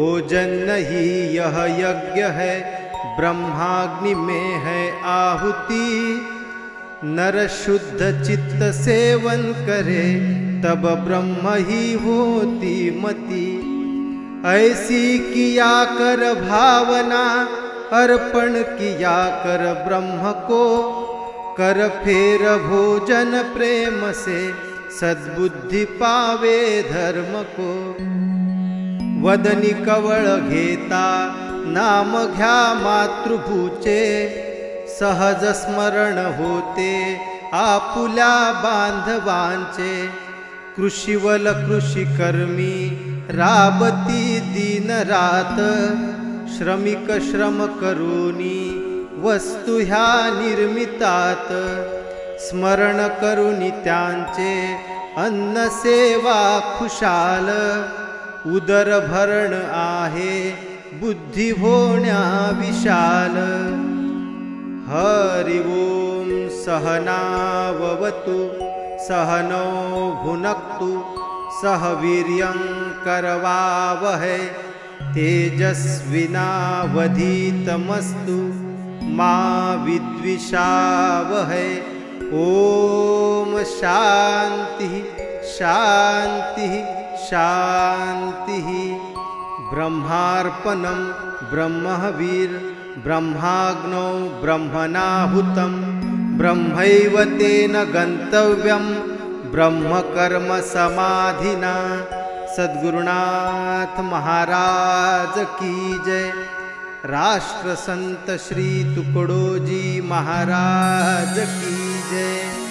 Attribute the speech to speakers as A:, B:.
A: भोजन नहीं यह यज्ञ है, ब्रह्माग्नि में है आहुति। नर शुद्ध चित्त सेवन करे, तब ब्रह्म ही होती मति। ऐसी किया कर भावना, अर्पण किया कर ब्रह्म को। कर फेर भोजन प्रेम से, सद्बुद्धि पावे धर्म को। वदनी कवळ घेता, नाम घ्या मातृभूचे। सहज स्मरण होते, आपुल्या बांधवांचे। कृषीवल कृषी कर्मी, राबती दिन रात। श्रमिक श्रम करूनी, वस्तु ह्या निर्मितात। स्मरण करूनी त्यांचे, अन्न सेवा खुशाल। उदर भरण आहे, बुद्धी होण्या विशाल। हरि ओम सहनाववतु, सहनौ भुनक्तु। सह वीर्यं करवावहै, तेजस्विनावधीतमस्तु मा विद्विषावहै। ओम शांति शांति शांति। ब्रह्मार्पणं ब्रह्मवीर, ब्रह्माग्नौ ब्रह्मणाहुतं। ब्रह्मैव तेन गन्तव्यं, ब्रह्मकर्म समाधिना। सद्गुरुनाथ महाराज की जय। राष्ट्र संत श्री तुकडोजी महाराज की जय।